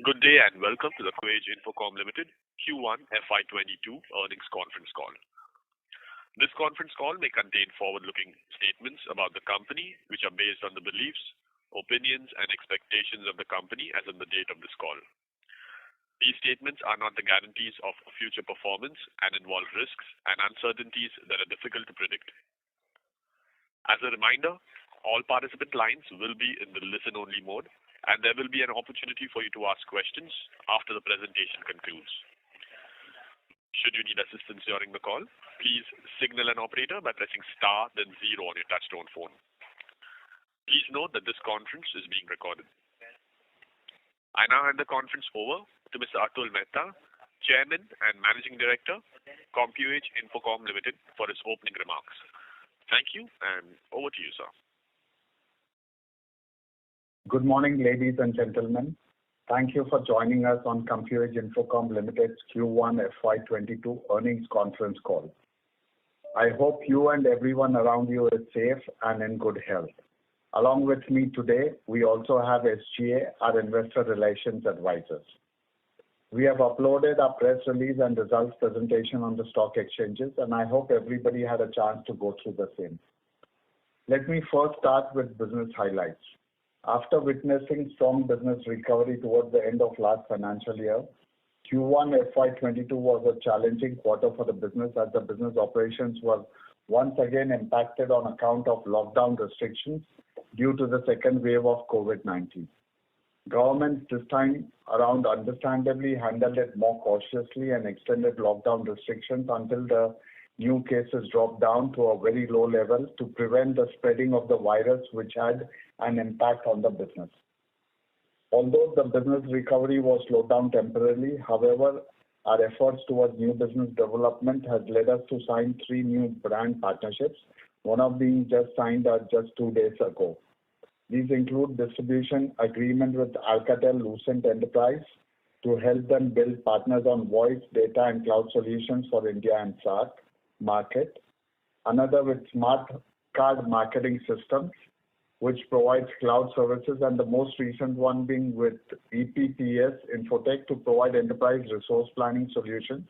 Good day and welcome to the Compuage Infocom Limited Q1FY22 Earnings Conference Call. This conference call may contain forward-looking statements about the company which are based on the beliefs, opinions and expectations of the company as on the date of this call. These statements are not the guarantees of future performance and involve risks and uncertainties that are difficult to predict. As a reminder, all participant lines will be in the listen-only mode and there will be an opportunity for you to ask questions after the presentation concludes. Should you need assistance during the call, please signal an operator by pressing star then 0 on your touchtone phone. Please note that this conference is being recorded. I now hand the conference over to Mr. Atul Mehta, Chairman and Managing Director, Compuage Infocom Limited, for his opening remarks. Thank you and over to you, sir. Good morning, ladies and gentlemen. Thank you for joining us on Compuage Infocom Limited's Q1FY22 Earnings Conference Call. I hope you and everyone around you is safe and in good health. Along with me today, we also have SGA, our Investor Relations Advisors. We have uploaded our press release and results presentation on the stock exchanges, and I hope everybody had a chance to go through the same. Let me first start with business highlights. After witnessing strong business recovery towards the end of last financial year, Q1 FY22 was a challenging quarter for the business as the business operations were once again impacted on account of lockdown restrictions due to the second wave of COVID-19. Governments this time around understandably handled it more cautiously and extended lockdown restrictions until the new cases dropped down to a very low level to prevent the spreading of the virus, which had an impact on the business. Although the business recovery was slowed down temporarily, however, our efforts towards new business development has led us to sign 3 new brand partnerships, one of being just signed just 2 days ago. These include distribution agreement with Alcatel-Lucent Enterprise to help them build partners on voice, data and cloud solutions for India and SAARC market. Another with Smart Card Marketing Systems, which provides cloud services, and the most recent one being with EPPS Infotech to provide enterprise resource planning solutions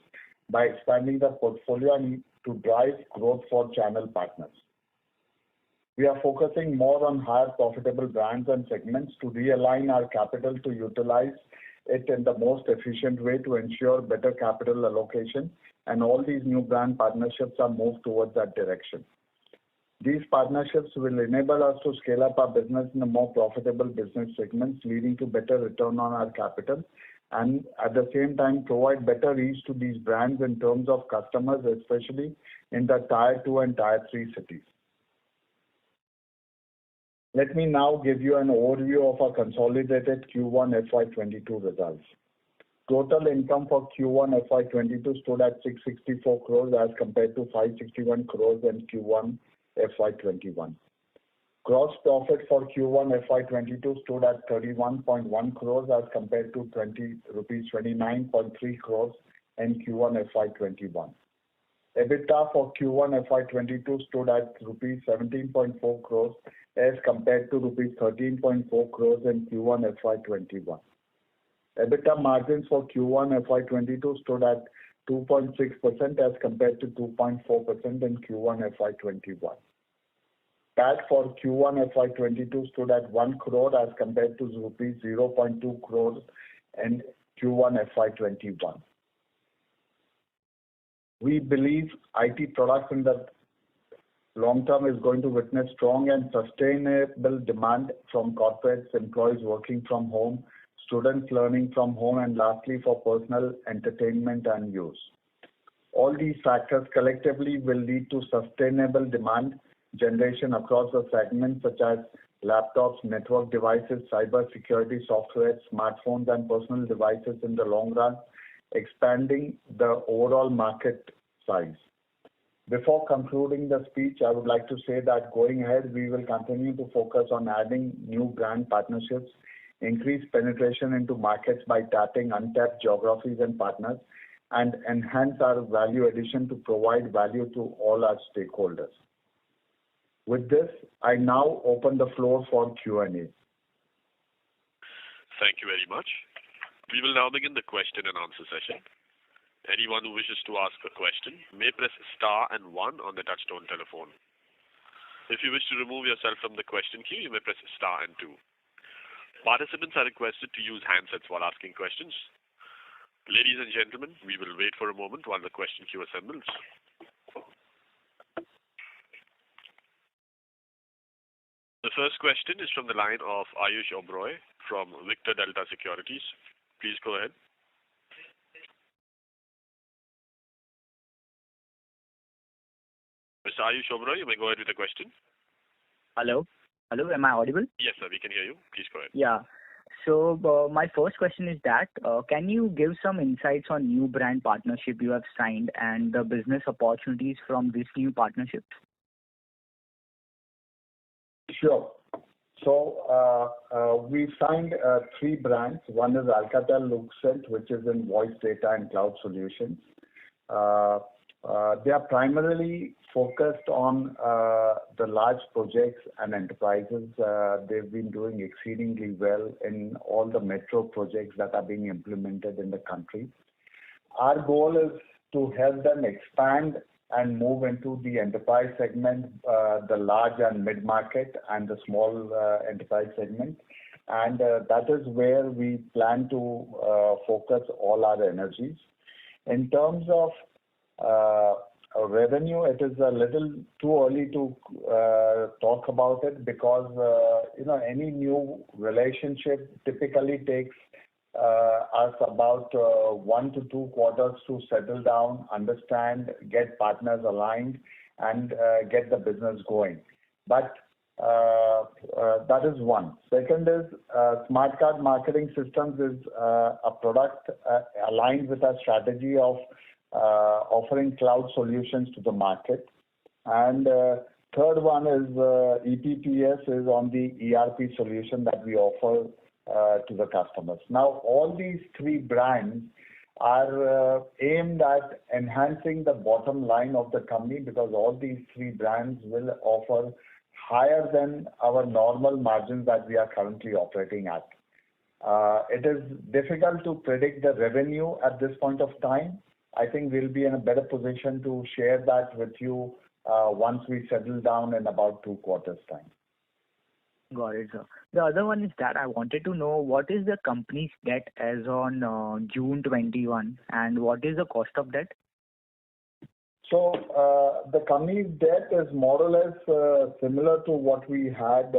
by expanding the portfolio and to drive growth for channel partners. We are focusing more on higher profitable brands and segments to realign our capital to utilize it in the most efficient way to ensure better capital allocation, and all these new brand partnerships are moved towards that direction. These partnerships will enable us to scale up our business in a more profitable business segments, leading to better return on our capital, and at the same time provide better reach to these brands in terms of customers, especially in the Tier 2 and Tier 3 cities. Let me now give you an overview of our consolidated Q1 FY22 results. Total income for Q1 FY22 stood at 664 crores as compared to 561 crores in Q1 FY21. Gross profit for Q1 FY22 stood at 31.1 crores as compared to rupees 29.3 crores in Q1 FY21. EBITDA for Q1 FY22 stood at rupees 17.4 crores as compared to rupees 13.4 crores in Q1 FY21. EBITDA margins for Q1 FY22 stood at 2.6% as compared to 2.4% in Q1 FY21. PAT for Q1 FY22 stood at 1 crore as compared to rupees 0.2 crores in Q1 FY21. We believe IT products in the long term is going to witness strong and sustainable demand from corporates, employees working from home, students learning from home, and lastly for personal entertainment and use. All these factors collectively will lead to sustainable demand generation across the segments such as laptops, network devices, cyber security software, smartphones and personal devices in the long run, expanding the overall market size. Before concluding the speech, I would like to say that going ahead, we will continue to focus on adding new brand partnerships, increase penetration into markets by tapping untapped geographies and partners, and enhance our value addition to provide value to all our stakeholders. With this, I now open the floor for Q&A. Thank you very much. We will now begin the question and answer session. Anyone who wishes to ask a question may press star and 1 on the touchtone telephone. If you wish to remove yourself from the question queue, you may press star and 2. Participants are requested to use handsets while asking questions. Ladies and gentlemen, we will wait for a moment while the question queue assembles. The first question is from the line of Ayush Oberoi from Victor Delta Securities. Please go ahead. Mr. Ayush Oberoi, you may go ahead with the question. Hello? Hello, am I audible? Yes, sir, we can hear you. Please go ahead. Yeah. So my first question is that, can you give some insights on new brand partnership you have signed and the business opportunities from these new partnerships? Sure. So we signed 3 brands. One is Alcatel-Lucent, which is in voice data and cloud solutions. They are primarily focused on the large projects and enterprises. They've been doing exceedingly well in all the metro projects that are being implemented in the country. Our goal is to help them expand and move into the enterprise segment, the large and mid-market and the small enterprise segment. And that is where we plan to focus all our energies. In terms of revenue, it is a little too early to talk about it because any new relationship typically takes us about 1 to 2 quarters to settle down, understand, get partners aligned, and get the business going. But that is one. Second is Smart Card Marketing Systems is a product aligned with our strategy of offering cloud solutions to the market. And third one is EPPS is on the ERP solution that we offer to the customers. Now, all these 3 brands are aimed at enhancing the bottom line of the company because all these 3 brands will offer higher than our normal margins that we are currently operating at. It is difficult to predict the revenue at this point of time. I think we'll be in a better position to share that with you once we settle down in about 2 quarters' time. Got it, sir. The other one is that I wanted to know what is the company's debt as on June 21 and what is the cost of debt? So the company's debt is more or less similar to what we had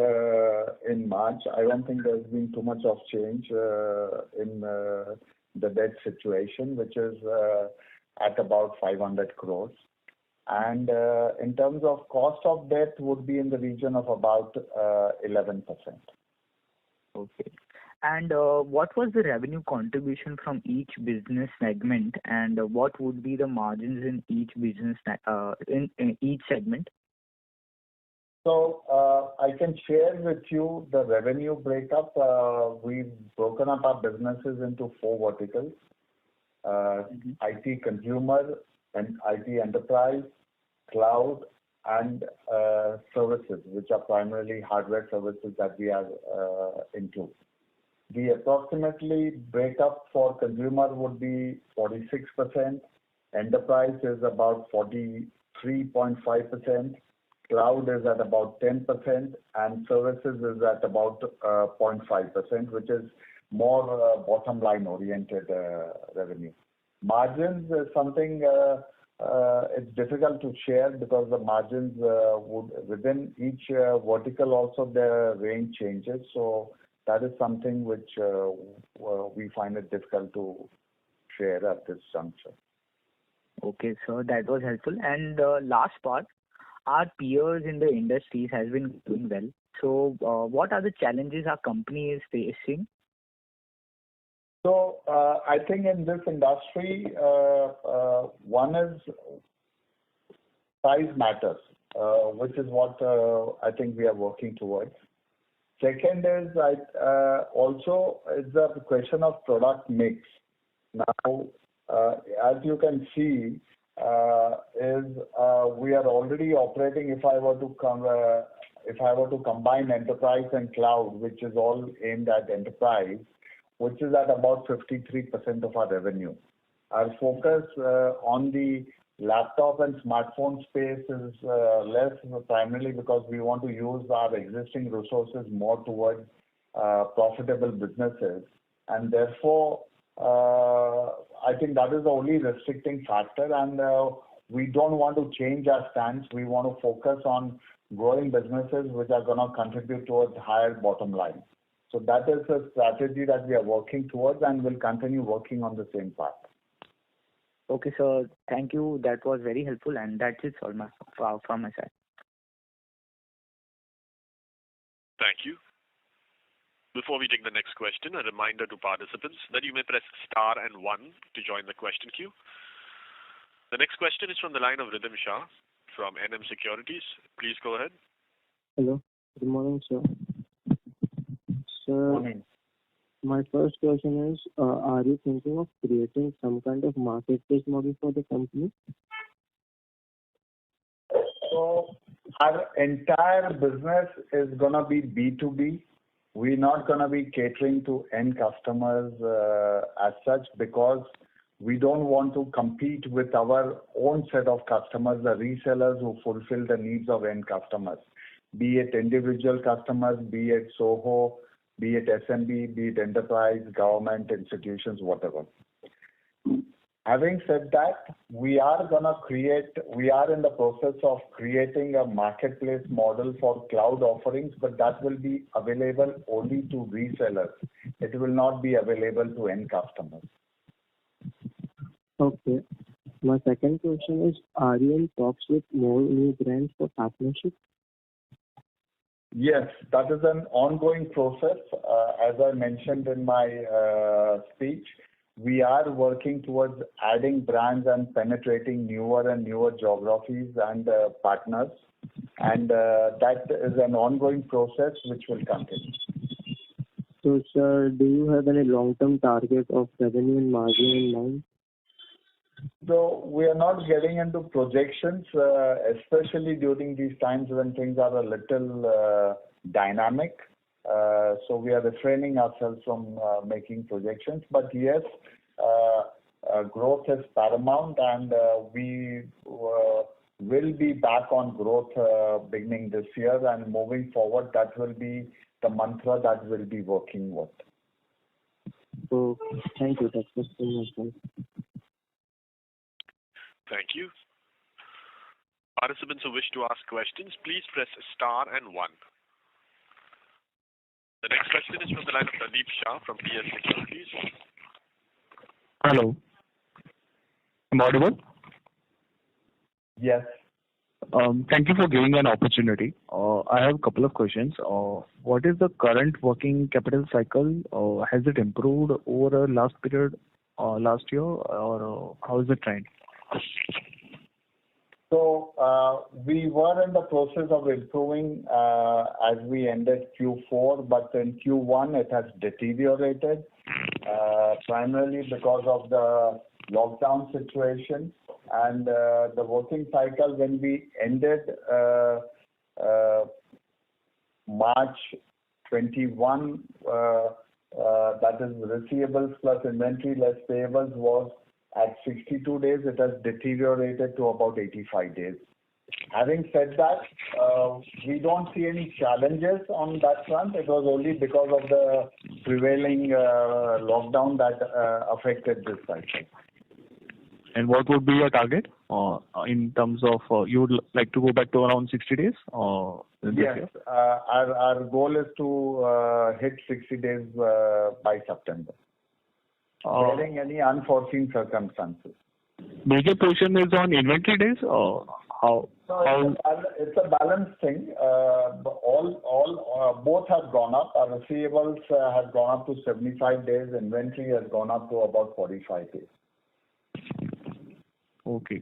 in March. I don't think there's been too much of change in the debt situation, which is at about 500 crores. And in terms of cost of debt would be in the region of about 11%. Okay. And what was the revenue contribution from each business segment and what would be the margins in each business in each segment? So I can share with you the revenue breakup. We've broken up our businesses into 4 verticals. IT consumer and IT enterprise, cloud, and services, which are primarily hardware services that we are into. The approximately breakup for consumer would be 46%, enterprise is about 43.5%, cloud is at about 10%, and services is at about 0.5%, which is more bottom line oriented revenue. Margins is something it's difficult to share because the margins would within each vertical also the range changes. So that is something which we find it difficult to share at this juncture. Okay, so that was helpful. And last part, our peers in the industries has been doing well. So what are the challenges our company is facing? So I think in this industry, one is size matters, which is what I think we are working towards. Second is also it's a question of product mix. Now, as you can see, we are already operating. If I were to combine enterprise and cloud, which is all aimed at enterprise, which is at about 53% of our revenue. Our focus on the laptop and smartphone space is less, primarily because we want to use our existing resources more towards profitable businesses, and therefore I think that is the only restricting factor, and we don't want to change our stance. We want to focus on growing businesses which are going to contribute towards higher bottom line. So that is a strategy that we are working towards, and will continue working on the same path. Okay, sir. Thank you. That was very helpful, and that's it from my side. Thank you. Before we take the next question, a reminder to participants that you may press star and 1 to join the question queue. The next question is from the line of Ridhim Shah from NM Securities. Please go ahead. Hello. Good morning, sir. Sir, Morning. my first question is, are you thinking of creating some kind of marketplace model for the company? So our entire business is going to be B2B. We're not going to be catering to end customers as such, because we don't want to compete with our own set of customers, the resellers who fulfill the needs of end customers, be it individual customers, be it SOHO, be it SMB, be it enterprise, government, institutions, whatever. Having said that, we are in the process of creating a marketplace model for cloud offerings, but that will be available only to resellers. It will not be available to end customers. Okay. My second question is, are you in talks with more new brands for partnership? Yes, that is an ongoing process. As I mentioned in my speech, we are working towards adding brands and penetrating newer and newer geographies and partners, and that is an ongoing process which will continue. So, sir, do you have any long-term target of revenue and margin in mind? So we are not getting into projections, especially during these times when things are a little dynamic. So we are refraining ourselves from making projections. But yes, growth is paramount, and we will be back on growth beginning this year, and moving forward, that will be the mantra that we'll be working with. So, thank you. That's just my question. Thank you. Participants who wish to ask questions, please press star and 1. The next question is from the line of Pradeep Shah from PS Securities. Hello. Am I audible? Yes. Thank you for giving me an opportunity. I have a couple of questions. What is the current working capital cycle? Has it improved over last period, last year, or how is the trend? So we were in the process of improving as we ended Q4, but in Q1 it has deteriorated, primarily because of the lockdown situation, and the working cycle when we ended March 21, that is receivables plus inventory less payables, was at 62 days. It has deteriorated to about 85 days. Having said that, we don't see any challenges on that front. It was only because of the prevailing lockdown that affected this cycle. And what would be your target in terms of you would like to go back to around 60 days? Yes, our goal is to hit 60 days by September, barring any unforeseen circumstances. Major portion is on inventory days, or how? It's a balanced thing. Both have gone up. Our receivables have gone up to 75 days. Inventory has gone up to about 45 days. Okay.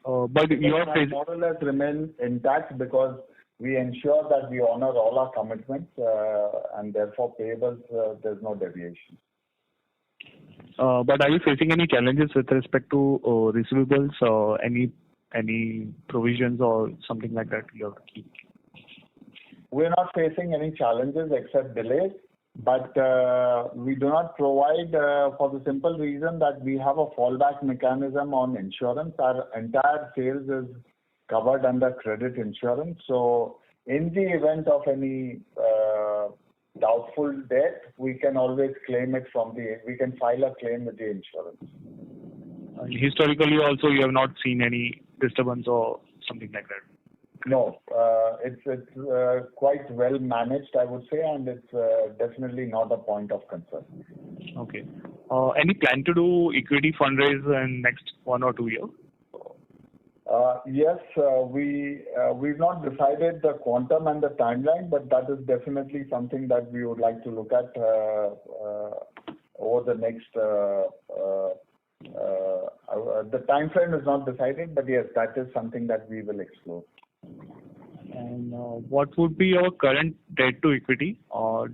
But your model has remained intact because we ensure that we honor all our commitments, and therefore payables, there's no deviation. But are you facing any challenges with respect to receivables, or any provisions or something like that you have to keep? We're not facing any challenges except delays. But we do not provide for the simple reason that we have a fallback mechanism on insurance. Our entire sales is covered under credit insurance. So in the event of any doubtful debt, we can always claim it we can file a claim with the insurance. Historically also you have not seen any disturbance or something like that? No, it's quite well managed, I would say, and it's definitely not a point of concern. Okay. Any plan to do equity fundraise in next 1 or 2 years? Yes, we've not decided the quantum and the timeline, but that is definitely something that we would like to look at over the next. The time frame is not decided, but yes, that is something that we will explore. And what would be your current debt to equity?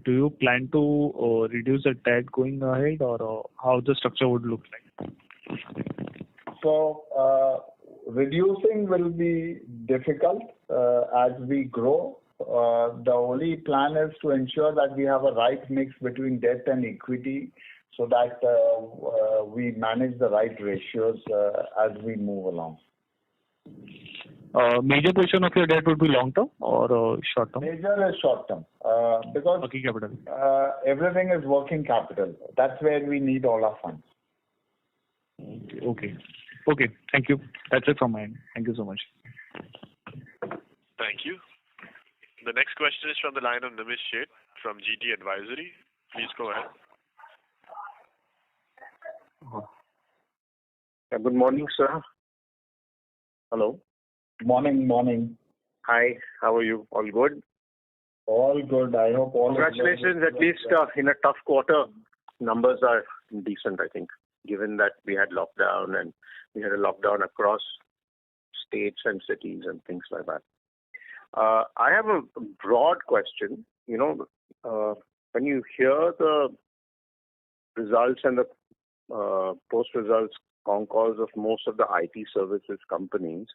Do you plan to reduce the debt going ahead, or how the structure would look like? So, reducing will be difficult as we grow. The only plan is to ensure that we have a right mix between debt and equity so that we manage the right ratios as we move along. Major portion of your debt would be long term or short term? Major is short term because working capital. Everything is working capital. That's where we need all our funds. Okay. Thank you. That's it from my end. Thank you so much. Thank you. The next question is from the line of Nimish Sheth from GT Advisory. Please go ahead. Good morning, sir. Hello. Morning. Hi, how are you? All good? All good. I hope all. Congratulations, at least in a tough quarter, numbers are decent, I think, given that we had lockdown and we had a lockdown across states and cities and things like that. I have a broad question. When you hear the results and the post-results concalls of most of the IT services companies,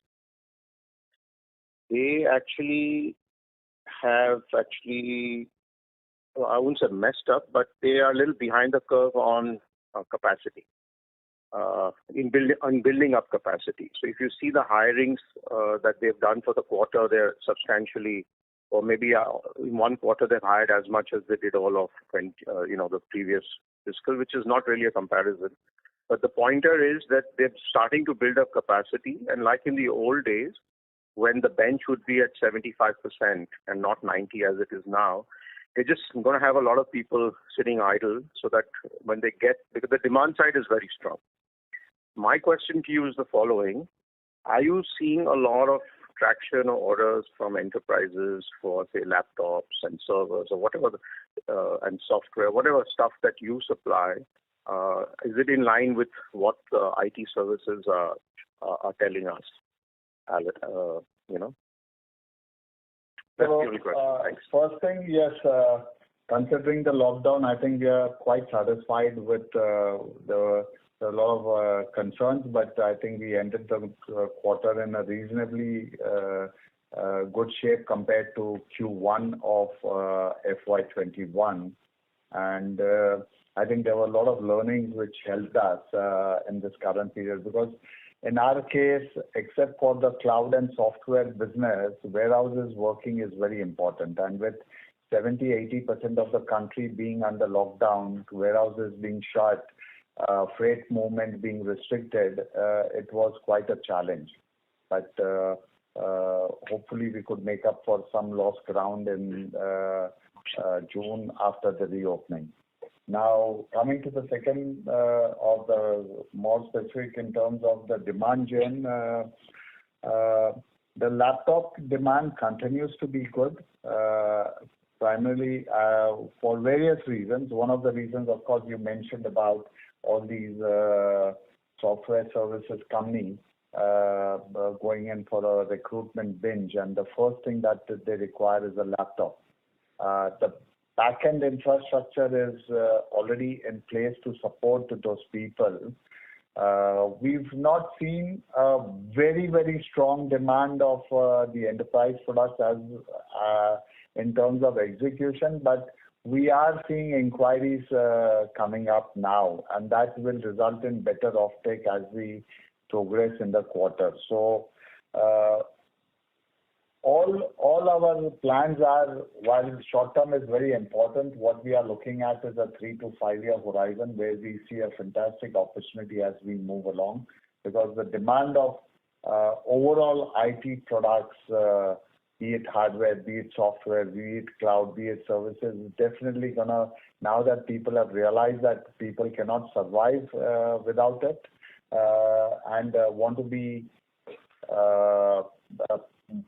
they have I wouldn't say messed up, but they are a little behind the curve on capacity, in building up capacity. So if you see the hirings that they've done for the quarter, they're substantially, or maybe in one quarter they've hired as much as they did all of the previous fiscal, which is not really a comparison. But the pointer is that they're starting to build up capacity, and like in the old days, when the bench would be at 75% and not 90% as it is now, they're just going to have a lot of people sitting idle so that when they because the demand side is very strong. My question to you is the following. Are you seeing a lot of traction or orders from enterprises for, say, laptops and servers or whatever, and software, whatever stuff that you supply? Is it in line with what the IT services are telling us? That's the only question. Thanks. First thing, yes, considering the lockdown, I think we are quite satisfied with the lot of concerns, but I think we ended the quarter in a reasonably good shape compared to Q1 of FY21. And I think there were a lot of learnings which helped us in this current period, because in our case, except for the cloud and software business, warehouses working is very important. And with 70-80% of the country being under lockdown, warehouses being shut, freight movement being restricted, it was quite a challenge. But hopefully we could make up for some lost ground in June after the reopening. Now, coming to the second of the more specific in terms of the demand gen, the laptop demand continues to be good, primarily for various reasons. One of the reasons, of course, you mentioned about all these software services companies going in for a recruitment binge, and the first thing that they require is a laptop. The back-end infrastructure is already in place to support those people. We've not seen a very, very strong demand of the enterprise products as in terms of execution, but we are seeing inquiries coming up now, and that will result in better offtake as we progress in the quarter. So all our plans are, while short term is very important, what we are looking at is a 3 to 5 year horizon where we see a fantastic opportunity as we move along, because the demand of overall IT products, be it hardware, be it software, be it cloud, be it services, is definitely gonna, now that people have realized that people cannot survive without it, and want to be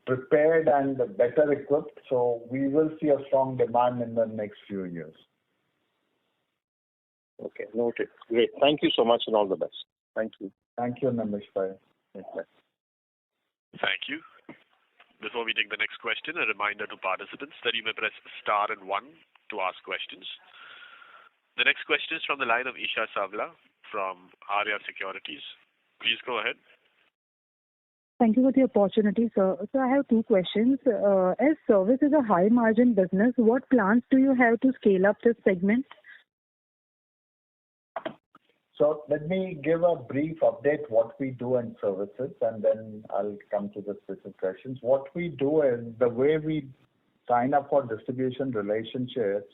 prepared and better equipped. So we will see a strong demand in the next few years. Okay, noted. Great. Thank you so much and all the best. Thank you. Thank you, Nimish bhai. Thank you. Before we take the next question, a reminder to participants that you may press star and 1 to ask questions. The next question is from the line of Isha Savla from Arya Securities. Please go ahead. Thank you for the opportunity, sir. So I have 2 questions. As service is a high margin business, what plans do you have to scale up this segment? So let me give a brief update what we do in services, and then I'll come to the specific questions. What we do is, the way we sign up for distribution relationships,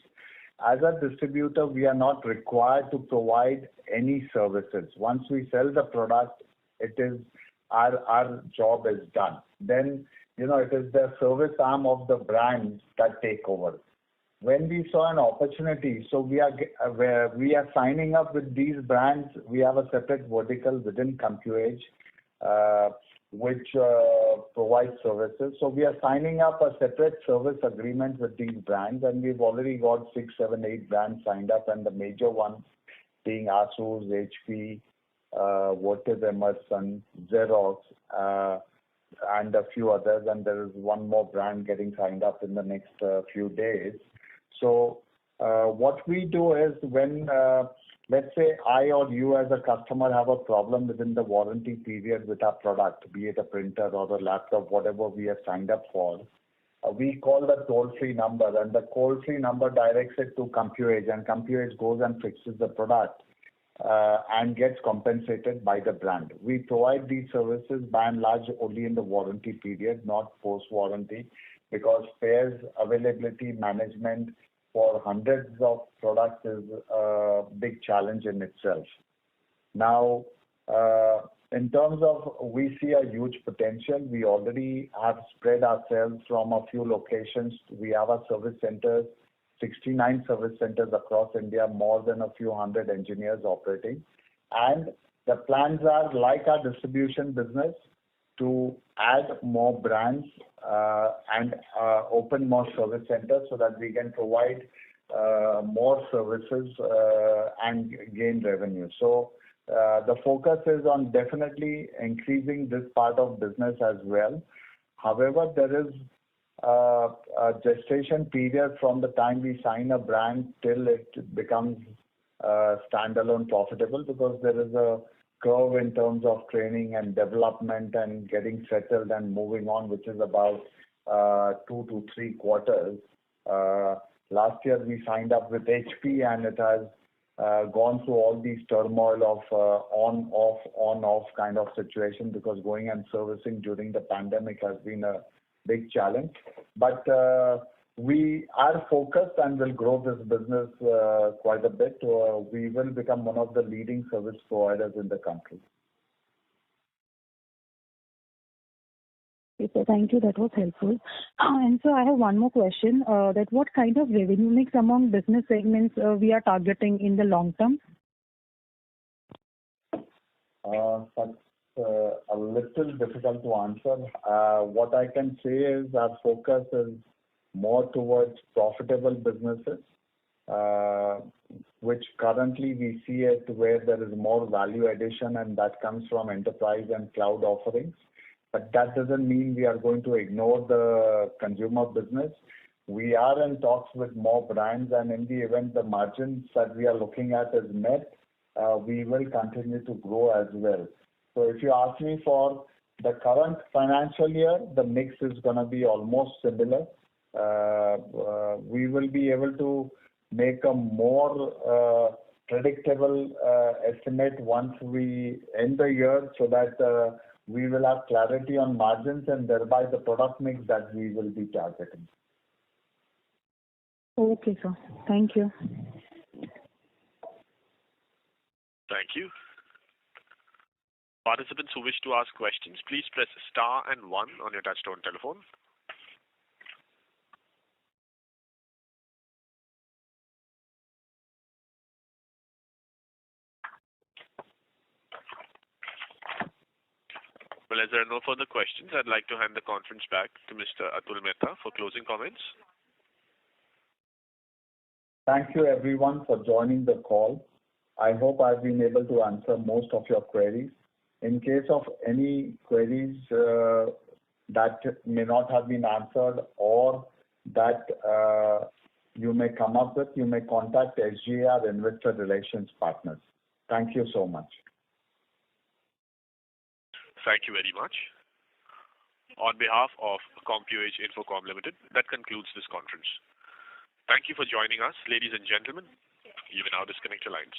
as a distributor, we are not required to provide any services. Once we sell the product, it is our job is done. Then, it is the service arm of the brand that take over. When we saw an opportunity, so we are signing up with these brands. We have a separate vertical within Compuage, which provides services. So we are signing up a separate service agreement with these brands, and we've already got 6, 7, 8 brands signed up, and the major ones being Asus, HP, Vertiv Emerson, Xerox, and a few others, and there is one more brand getting signed up in the next few days. So what we do is, when let's say I or you as a customer have a problem within the warranty period with our product, be it a printer or a laptop, whatever we have signed up for, we call the toll-free number, and the toll-free number directs it to Compuage, and Compuage goes and fixes the product and gets compensated by the brand. We provide these services by and large only in the warranty period, not post-warranty, because spares availability management for hundreds of products is a big challenge in itself. Now, in terms of, we see a huge potential. We already have spread ourselves from a few locations. We have our service centers, 69 service centers across India, more than a few hundred engineers operating. And the plans are, like our distribution business, to add more brands and open more service centers so that we can provide more services and gain revenue. So the focus is on definitely increasing this part of business as well. However, there is a gestation period from the time we sign a brand till it becomes standalone profitable, because there is a curve in terms of training and development and getting settled and moving on, which is about 2 to 3 quarters. Last year we signed up with HP, and it has gone through all these turmoil of on-off kind of situation, because going and servicing during the pandemic has been a big challenge. But we are focused and will grow this business quite a bit. We will become one of the leading service providers in the country. Okay, so thank you. That was helpful. And so I have one more question. That what kind of revenue mix among business segments we are targeting in the long term? That's a little difficult to answer. What I can say is our focus is more towards profitable businesses, which currently we see it where there is more value addition, and that comes from enterprise and cloud offerings. But that doesn't mean we are going to ignore the consumer business. We are in talks with more brands, and in the event the margins that we are looking at is met, we will continue to grow as well. So if you ask me for the current financial year, the mix is going to be almost similar. We will be able to make a more predictable estimate once we end the year, so that we will have clarity on margins and thereby the product mix that we will be targeting. Okay, sir. Thank you. Thank you. Participants who wish to ask questions, please press star and 1 on your touchtone telephone. Well, as there are no further questions, I'd like to hand the conference back to Mr. Atul Mehta for closing comments. Thank you everyone for joining the call. I hope I've been able to answer most of your queries. In case of any queries that may not have been answered or that you may come up with, you may contact SGA, Investor Relations Partners. Thank you so much. Thank you very much. On behalf of Compuage Infocom Limited, that concludes this conference. Thank you for joining us, ladies and gentlemen. You may now disconnect your lines.